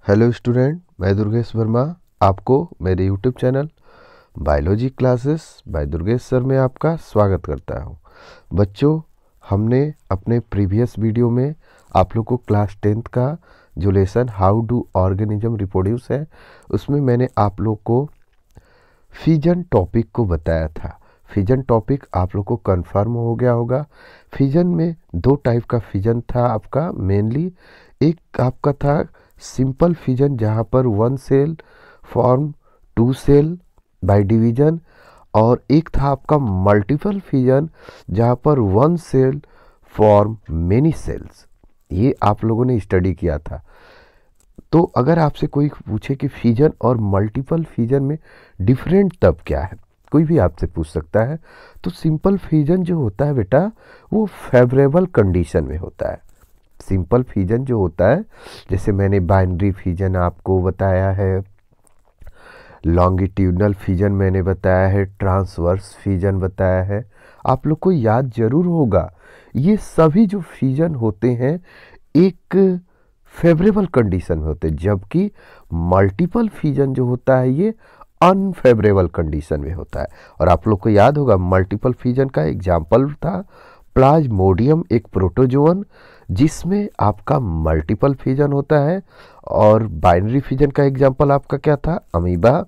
Hello student, मैं दुर्गेश वर्मा आपको मेरे YouTube channel biology classes bye Durgesh sir में आपका स्वागत करता हूं। बच्चों, हमने अपने प्रीवियस वीडियो में आप लोग को क्लास 10th का जो lesson how do organism reproduce है, उसमें मैंने आप लोग को फिजन टॉपिक को बताया था। फिजन टॉपिक आप लोग को कंफर्म हो गया होगा। फिजन में दो टाइप का फिजन था आपका मेनली। एक आपका था सिंपल फिजन, जहाँ पर one cell form two cell by division, और एक था आपका मल्टीपल फिजन, जहाँ पर one cell form many cells. ये आप लोगों ने स्टडी किया था। तो अगर आपसे कोई पूछे कि फिजन और मल्टीपल फिजन में डिफरेंट तब क्या है, कोई भी आपसे पूछ सकता है। तो सिंपल फिजन जो होता है बेटा, वो फेवरेबल कंडीशन में होता है। सिंपल फिजन जो होता है, जैसे मैंने बाइनरी फिजन आपको बताया है, लॉन्गिट्यूडनल फिजन मैंने बताया है, ट्रांसवर्स फिजन बताया है, आप लोग को याद जरूर होगा। ये सभी जो फिजन होते हैं एक फेवरेबल कंडीशन में होते हैं, जबकि मल्टीपल फिजन जो होता है ये अनफेवरेबल कंडीशन में होता है। और आप लोग को याद होगा मल्टीपल फिजन का एग्जाम्पल था प्लाज्मोडियम, एक प्रोटोजोअन जिसमें आपका मल्टीपल फिजन होता है। और बाइनरी फिजन का एग्जाम्पल आपका क्या था, अमीबा।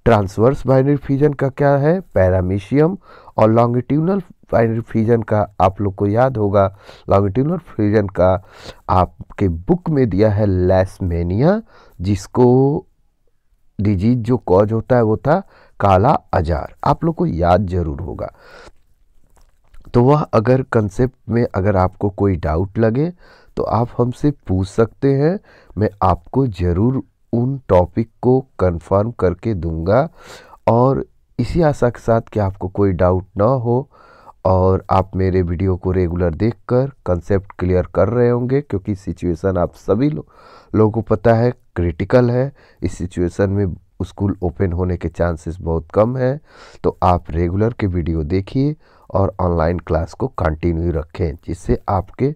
ट्रांसवर्स बाइनरी फिजन का क्या है, पैरामीशियम। और लॉन्गिट्यूडनल बाइनरी फिजन का आप लोग को याद होगा, लॉन्गिट्यूडनल फिजन का आपके बुक में दिया है लैसमेनिया, जिसको डिजीज जो कॉज होता है वो था काला अजार। आप लोग को याद जरूर होगा। तो वह अगर कंसेप्ट में अगर आपको कोई डाउट लगे तो आप हमसे पूछ सकते हैं। मैं आपको ज़रूर उन टॉपिक को कंफर्म करके दूंगा, और इसी आशा के साथ कि आपको कोई डाउट ना हो और आप मेरे वीडियो को रेगुलर देखकर कंसेप्ट क्लियर कर रहे होंगे, क्योंकि सिचुएशन आप सभी लोगों को पता है क्रिटिकल है। इस सिचुएशन में स्कूल ओपन होने के चांसेस बहुत कम है। तो आप रेगुलर के वीडियो देखिए और ऑनलाइन क्लास को कंटिन्यू रखें, जिससे आपके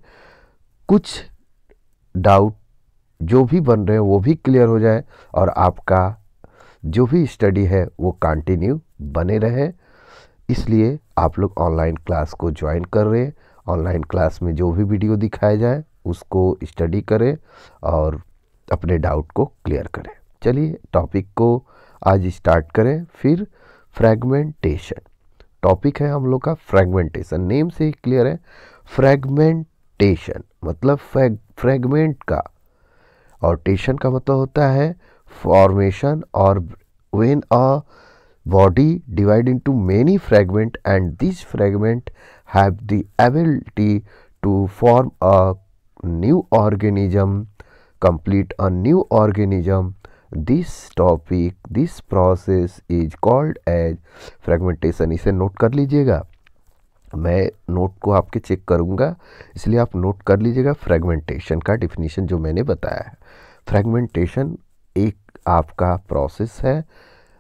कुछ डाउट जो भी बन रहे हैं वो भी क्लियर हो जाए और आपका जो भी स्टडी है वो कंटिन्यू बने रहे। इसलिए आप लोग ऑनलाइन क्लास को ज्वाइन कर रहे हैं। ऑनलाइन क्लास में जो भी वीडियो दिखाया जाए उसको स्टडी करें और अपने डाउट को क्लियर करें। चलिए टॉपिक को आज स्टार्ट करें। फिर फ्रैगमेंटेशन टॉपिक है हम लोग का। फ्रैगमेंटेशन नेम से ही क्लियर है। फ्रैगमेंटेशन मतलब फ्रैगमेंट का, और टेशन का मतलब होता है फॉर्मेशन। और when a body divide into many fragment and these fragment have the ability to form a new organism, complete a new organism. This process is called as fragmentation. इसे note कर लीजिएगा, मैं note को आपके check करूंगा, इसलिए आप note कर लीजिएगा फ्रेगमेंटेशन का डिफिनीशन जो मैंने बताया है। फ्रेगमेंटेशन एक आपका प्रोसेस है,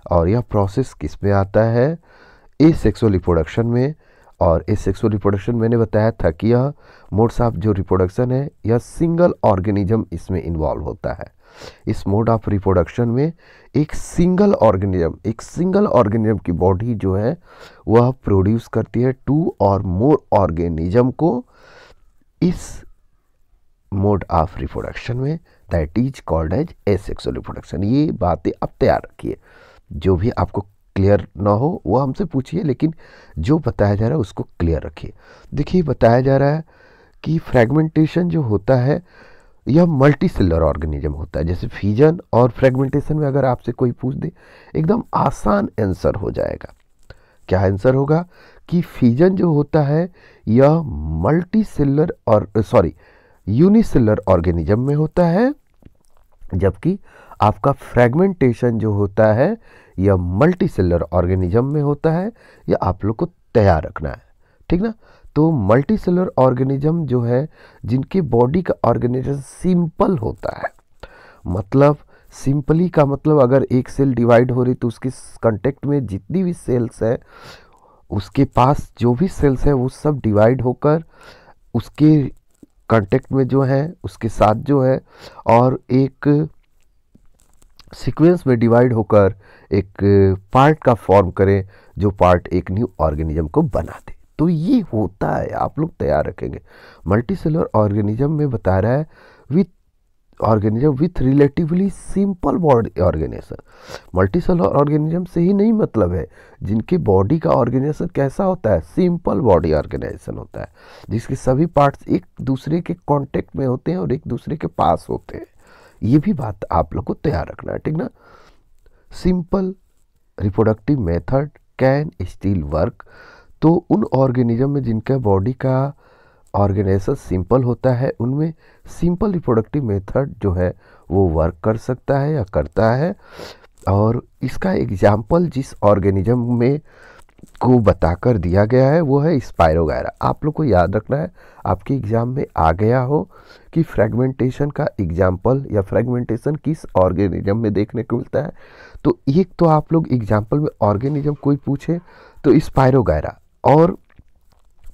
और यह प्रोसेस किस में आता है, एसेक्सुअल रिप्रोडक्शन में। और एसेक्सुअल रिप्रोडक्शन मैंने बताया था कि यह मोड्स ऑफ जो रिप्रोडक्शन है यह सिंगल ऑर्गेनिज्म इसमें इन्वॉल्व होता है। इस मोड ऑफ रिप्रोडक्शन में एक सिंगल ऑर्गेनिज्म की बॉडी जो है वह प्रोड्यूस करती है टू और मोर ऑर्गेनिज्म को इस मोड ऑफ रिप्रोडक्शन में, that is called as asexual reproduction. ये बातें अब तैयार रखिए, जो भी आपको क्लियर ना हो वो हमसे पूछिए, लेकिन जो बताया जा रहा है उसको क्लियर रखिए। देखिए बताया जा रहा है कि फ्रेगमेंटेशन जो होता है यह मल्टी सेलुलर ऑर्गेनिज्म होता है। जैसे फिजन और फ्रेगमेंटेशन में अगर आपसे कोई पूछ दे, एकदम आसान आंसर हो जाएगा। क्या आंसर होगा कि फिजन जो होता है यह मल्टी सेलुलर और यूनिसेलुलर ऑर्गेनिज्म में होता है, जबकि आपका फ्रेगमेंटेशन जो होता है यह मल्टी सेलुलर ऑर्गेनिज्म में होता है। यह आप लोग को तैयार रखना है, ठीक ना। तो मल्टी सेलुलर ऑर्गेनिज्म जो है जिनकी बॉडी का ऑर्गेनाइजेशन सिंपल होता है, मतलब सिंपली का मतलब अगर एक सेल डिवाइड हो रही तो उसके कांटेक्ट में जितनी भी सेल्स है, उसके पास जो भी सेल्स है वो सब डिवाइड होकर उसके कांटेक्ट में जो है उसके साथ जो है, और एक सीक्वेंस में डिवाइड होकर एक पार्ट का फॉर्म करें, जो पार्ट एक न्यू ऑर्गेनिज्म को बना दे। तो ये होता है, आप लोग तैयार रखेंगे। मल्टीसेलुलर ऑर्गेनिज्म में बता रहा है with organism with relatively simple body organisation. Multicellular organism से ही नहीं मतलब है, जिनके बॉडी का ऑर्गेनाइजेशन कैसा होता है, सिंपल बॉडी ऑर्गेनाइजेशन होता है, जिसके सभी पार्ट्स एक दूसरे के कांटेक्ट में होते हैं और एक दूसरे के पास होते हैं। ये भी बात आप लोग को तैयार रखना है, ठीक ना। Simple reproductive method can still work. तो उन ऑर्गेनिज्म में जिनका बॉडी का ऑर्गेनाइजेशन सिंपल होता है, उनमें सिंपल रिप्रोडक्टिव मेथड जो है वो वर्क कर सकता है या करता है। और इसका एग्जाम्पल जिस ऑर्गेनिज्म में को बताकर दिया गया है वो है स्पायरोगायरा। आप लोग को याद रखना है, आपके एग्जाम में आ गया हो कि फ्रेगमेंटेशन का एग्जाम्पल या फ्रेगमेंटेशन किस ऑर्गेनिज्म में देखने को मिलता है। तो एक तो आप लोग एग्जाम्पल में ऑर्गेनिज्म कोई पूछे तो स्पायरोगायरा, और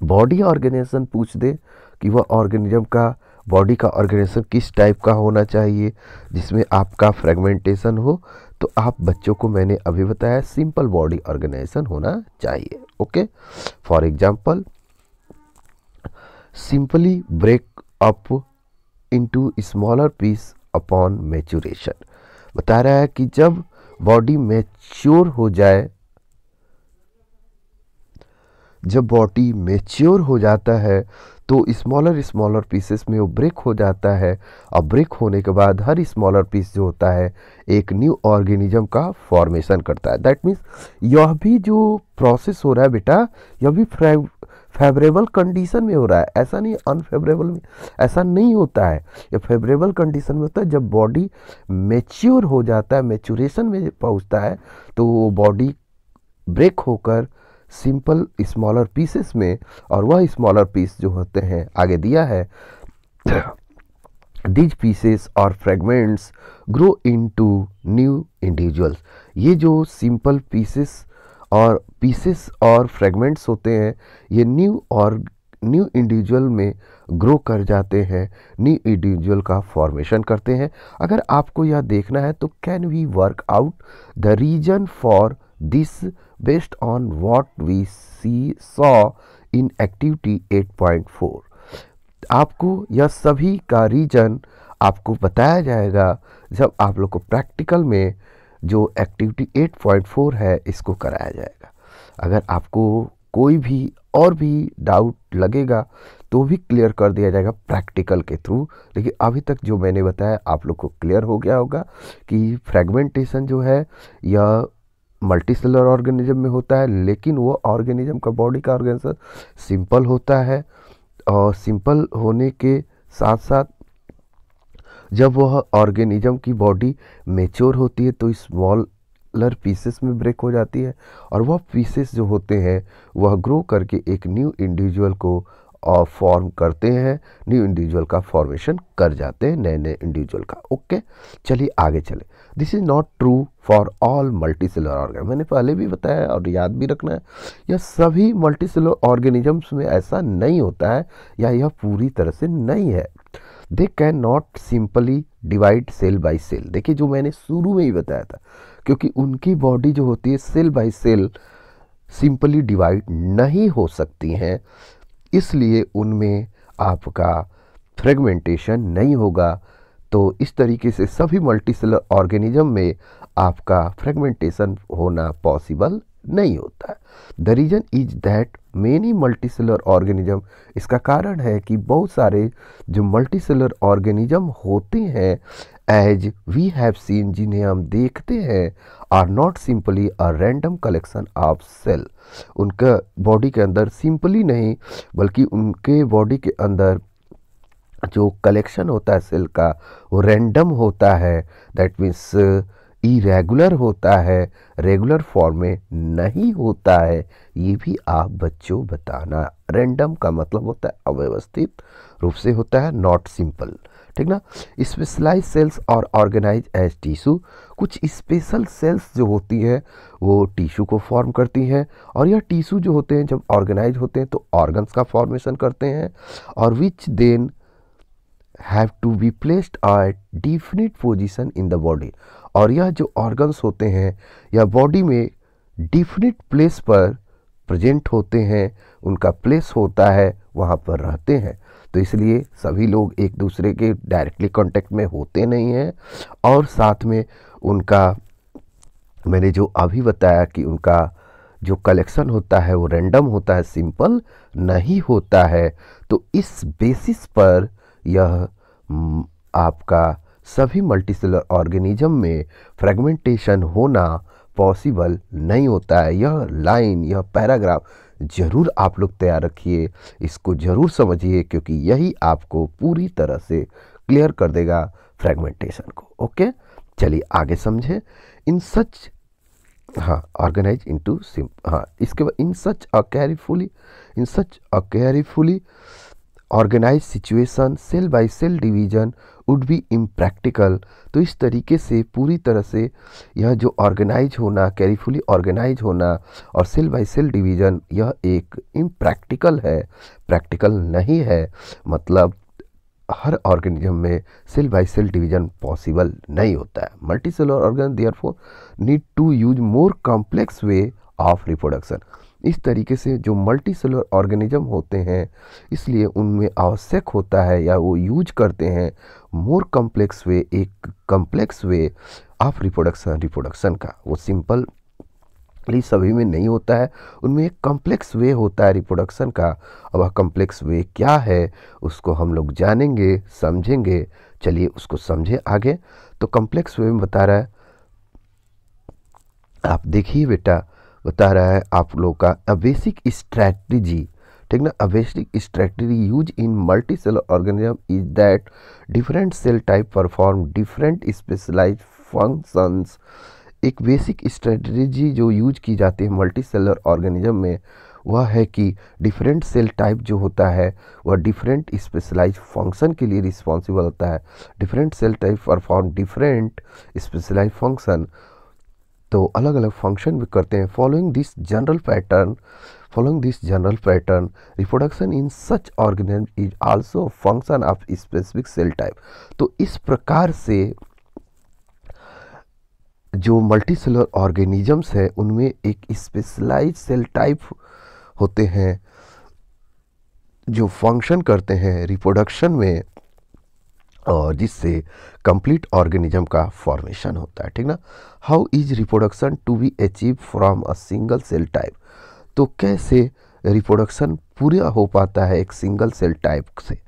बॉडी ऑर्गेनाइजेशन पूछ दे कि वह ऑर्गेनिज्म का बॉडी का ऑर्गेनाइजेशन किस टाइप का होना चाहिए जिसमें आपका फ्रेगमेंटेशन हो, तो आप बच्चों को मैंने अभी बताया सिंपल बॉडी ऑर्गेनाइजेशन होना चाहिए। Okay, for example simply break up into smaller piece upon maturation. बता रहा है कि जब बॉडी मैच्योर हो जाए, जब बॉडी मैच्योर हो जाता है तो स्मॉलर पीसेस में वो ब्रेक हो जाता है, और ब्रेक होने के बाद हर स्मॉलर पीस जो होता है एक न्यू ऑर्गेनिज्म का फॉर्मेशन करता है। दैट मीन्स यह भी जो प्रोसेस हो रहा है बेटा, यह भी फेवरेबल कंडीशन में हो रहा है, ऐसा नहीं अनफेवरेबल में, ऐसा नहीं होता है। यह फेवरेबल कंडीशन में होता है जब बॉडी मैच्योर हो जाता है, मैच्योरेशन में पहुंचता है, तो वो बॉडी ब्रेक होकर सिंपल स्मॉलर पीसेस में, और वह स्मॉलर पीस जो होते हैं आगे दिया है, दीज पीसेस और fragments grow into new individuals. ये जो सिंपल पीसेस और फ्रेगमेंट्स होते हैं, ये न्यू इंडिविजुअल में ग्रो कर जाते हैं, न्यू इंडिविजुअल का फॉर्मेशन करते हैं। अगर आपको यह देखना है तो can we work out the reason for this based on what we saw in activity 8.4। आपको यह सभी का रीजन आपको बताया जाएगा जब आप लोग को प्रैक्टिकल में जो एक्टिविटी 8.4 है इसको कराया जाएगा। अगर आपको कोई भी और भी डाउट लगेगा तो भी क्लियर कर दिया जाएगा प्रैक्टिकल के थ्रू। लेकिन अभी तक जो मैंने बताया आप लोग को क्लियर हो गया होगा कि फ्रेगमेंटेशन जो है यह मल्टीसेलुलर ऑर्गेनिज्म में होता है, लेकिन वो ऑर्गेनिज्म का बॉडी का ऑर्गेनाइजेशन सिंपल होता है, और सिंपल होने के साथ साथ जब वह ऑर्गेनिज्म की बॉडी मैच्योर होती है तो स्मॉलर पीसेस में ब्रेक हो जाती है, और वह पीसेस जो होते हैं वह ग्रो करके एक न्यू इंडिविजुअल को फॉर्म करते हैं, न्यू इंडिविजुअल का फॉर्मेशन कर जाते हैं, नए नए इंडिविजुअल का। ओके, चलिए आगे चले। This is not true for all multicellular organism. मैंने पहले भी बताया और याद भी रखना है, यह सभी मल्टीसेलुलर ऑर्गेनिजम्स में ऐसा नहीं होता है, या यह पूरी तरह से नहीं है। They can not simply divide cell by cell. देखिए जो मैंने शुरू में ही बताया था, क्योंकि उनकी बॉडी जो होती है cell by cell simply divide नहीं हो सकती हैं, इसलिए उनमें आपका फ्रेगमेंटेशन नहीं होगा। तो इस तरीके से सभी मल्टीसेलुलर ऑर्गेनिज्म में आपका फ्रेगमेंटेशन होना पॉसिबल नहीं होता है। The reason is that many multicellular organism, इसका कारण है कि बहुत सारे जो मल्टीसेलुलर ऑर्गेनिज्म होते हैं एज वी हैव सीन, जिन्हें हम देखते हैं, are not simply a random collection of cell. उनका बॉडी के अंदर सिंपली नहीं बल्कि उनके बॉडी के अंदर जो कलेक्शन होता है सेल का वो रैंडम होता है। दैट मीन्स इरेगुलर होता है, रेगुलर फॉर्म में नहीं होता है। ये भी आप बच्चों बताना। रैंडम का मतलब होता है अव्यवस्थित रूप से होता है, नॉट सिंपल, ठीक ना। स्पेशलाइज सेल्स और ऑर्गेनाइज एज टिश्यू, कुछ स्पेशल सेल्स जो होती है वो टिश्यू को फॉर्म करती हैं, और यह टिश्यू जो होते हैं जब ऑर्गेनाइज होते हैं तो ऑर्गन्स का फॉर्मेशन करते हैं, और which then have to be placed at definite position in the body. और यह जो ऑर्गन्स होते हैं यह बॉडी में डिफिनिट प्लेस पर प्रेजेंट होते हैं, उनका प्लेस होता है, वहाँ पर रहते हैं। तो इसलिए सभी लोग एक दूसरे के डायरेक्टली कांटेक्ट में होते नहीं हैं, और साथ में उनका मैंने जो अभी बताया कि उनका जो कलेक्शन होता है वो रैंडम होता है, सिंपल नहीं होता है। तो इस बेसिस पर यह आपका सभी मल्टीसेलुलर ऑर्गेनिज्म में फ्रेगमेंटेशन होना पॉसिबल नहीं होता है। यह लाइन, यह पैराग्राफ ज़रूर आप लोग तैयार रखिए, इसको ज़रूर समझिए, क्योंकि यही आपको पूरी तरह से क्लियर कर देगा फ्रेगमेंटेशन को। ओके, चलिए आगे समझें। इन सच ऑर्गेनाइज इनटू इसके बाद in such a carefully organise situation cell by cell division would be impractical. तो इस तरीके से पूरी तरह से यह जो ऑर्गेनाइज होना, केयरफुली ऑर्गेनाइज होना और सेल बाय सेल डिवीजन, यह एक इम्प्रैक्टिकल है, प्रैक्टिकल नहीं है। मतलब हर ऑर्गेनिज्म में cell by cell division possible नहीं होता है। Multicellular organ therefore need to use more complex way of reproduction. इस तरीके से जो मल्टी सेलुलर ऑर्गेनिज्म होते हैं, इसलिए उनमें आवश्यक होता है या वो यूज करते हैं मोर कॉम्प्लेक्स वे, एक कॉम्प्लेक्स वे ऑफ रिप्रोडक्शन का। वो सिंपल सभी में नहीं होता है, उनमें एक कॉम्प्लेक्स वे होता है रिप्रोडक्शन का। अब वह कॉम्प्लेक्स वे क्या है उसको हम लोग जानेंगे, समझेंगे। चलिए उसको समझें आगे। तो कॉम्प्लेक्स वे में बता रहा है, आप देखिए बेटा, बता रहा है आप लोग का अ बेसिक स्ट्रैटेजी, ठीक ना। A basic strategy use in multicellular organism is that different cell type perform different specialised functions. एक बेसिक स्ट्रेटजी जो यूज की जाती है मल्टी सेलुलर ऑर्गेनिज्म में, वह है कि डिफरेंट सेल टाइप जो होता है वह डिफरेंट स्पेशलाइज्ड फंक्शन के लिए रिस्पॉन्सिबल होता है। Different cell type perform different specialised function, तो अलग अलग फंक्शन भी करते हैं। Following this general pattern reproduction in such organism is also function of specific cell type. तो इस प्रकार से जो मल्टी सेलुलर ऑर्गेनिजम्स है उनमें एक स्पेशलाइज्ड सेल टाइप होते हैं जो फंक्शन करते हैं रिप्रोडक्शन में, और जिससे कंप्लीट ऑर्गेनिज्म का फॉर्मेशन होता है, ठीक ना। How is reproduction to be achieve from a single cell type. तो कैसे रिप्रोडक्शन पूरा हो पाता है एक सिंगल सेल टाइप से।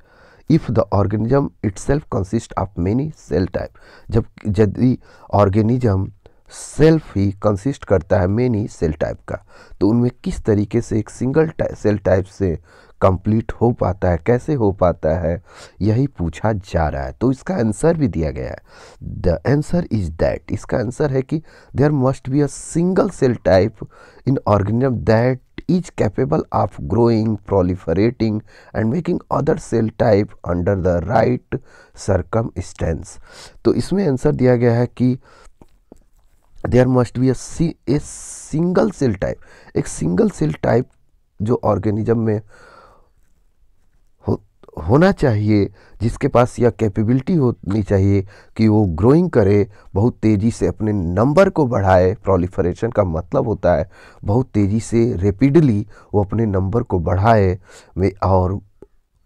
If the organism itself consist of many cell type, जब यदि ऑर्गेनिज्म सेल्फ ही कंसिस्ट करता है मेनी सेल टाइप का, तो उनमें किस तरीके से एक सिंगल सेल टाइप से कंप्लीट हो पाता है, कैसे हो पाता है, यही पूछा जा रहा है। तो इसका आंसर भी दिया गया है। द आंसर इज दैट, इसका आंसर है कि there must be a single cell type in organism that is capable of growing, proliferating and making other cell type under the right circumstance। तो इसमें आंसर दिया गया है कि there must be a single cell type, एक single cell type जो organism में होना चाहिए, जिसके पास यह कैपेबिलिटी होनी चाहिए कि वो ग्रोइंग करे, बहुत तेज़ी से अपने नंबर को बढ़ाए। प्रोलिफरेशन का मतलब होता है बहुत तेज़ी से, रैपिडली वो अपने नंबर को बढ़ाए और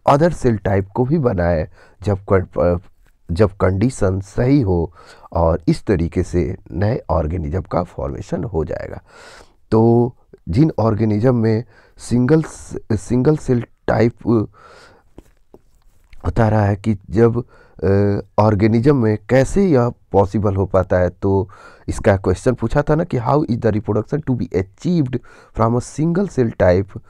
अदर सेल टाइप को भी बनाए जब कंडीशन सही हो, और इस तरीके से नए ऑर्गेनिज्म का फॉर्मेशन हो जाएगा। तो जिन ऑर्गेनिज्म में सिंगल सेल टाइप बता रहा है कि जब ऑर्गेनिज्म में कैसे यह पॉसिबल हो पाता है, तो इसका क्वेश्चन पूछा था ना कि how is the reproduction to be achieved from a single cell type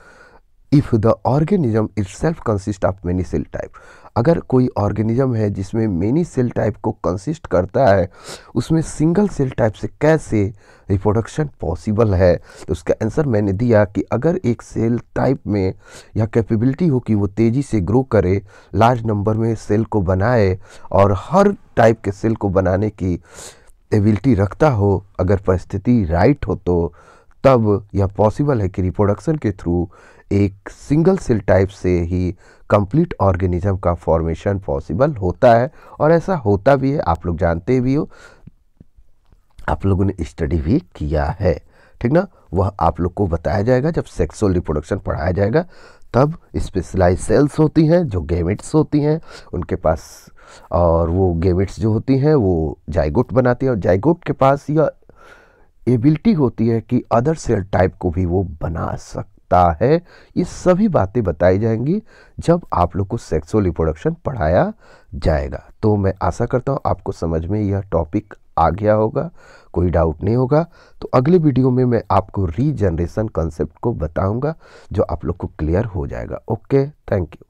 if the organism itself consist of many cell type. अगर कोई ऑर्गेनिज्म है जिसमें मेनी सेल टाइप को कंसिस्ट करता है, उसमें सिंगल सेल टाइप से कैसे रिप्रोडक्शन पॉसिबल है। तो उसका आंसर मैंने दिया कि अगर एक सेल टाइप में यह कैपेबिलिटी हो कि वो तेज़ी से ग्रो करे, लार्ज नंबर में सेल को बनाए और हर टाइप के सेल को बनाने की एबिलिटी रखता हो, अगर परिस्थिति राइट हो, तो तब यह पॉसिबल है कि रिप्रोडक्शन के थ्रू एक सिंगल सेल टाइप से ही कंप्लीट ऑर्गेनिज्म का फॉर्मेशन पॉसिबल होता है। और ऐसा होता भी है, आप लोग जानते भी हो। आप लोगों ने स्टडी भी किया है, ठीक ना। वह आप लोग को बताया जाएगा जब सेक्सुअल रिप्रोडक्शन पढ़ाया जाएगा। तब स्पेशलाइज सेल्स होती हैं जो गेमेट्स होती हैं उनके पास, और वो गेमेट्स जो होती हैं वो जाइगोट बनाती है, और जाइगोट के पास यह एबिलिटी होती है कि अदर सेल टाइप को भी वो बना सकता है। ये सभी बातें बताई जाएंगी जब आप लोग को सेक्सुअल रिप्रोडक्शन पढ़ाया जाएगा। तो मैं आशा करता हूँ आपको समझ में यह टॉपिक आ गया होगा, कोई डाउट नहीं होगा। तो अगले वीडियो में मैं आपको रीजनरेशन कॉन्सेप्ट को बताऊंगा जो आप लोग को क्लियर हो जाएगा। Okay, thank you.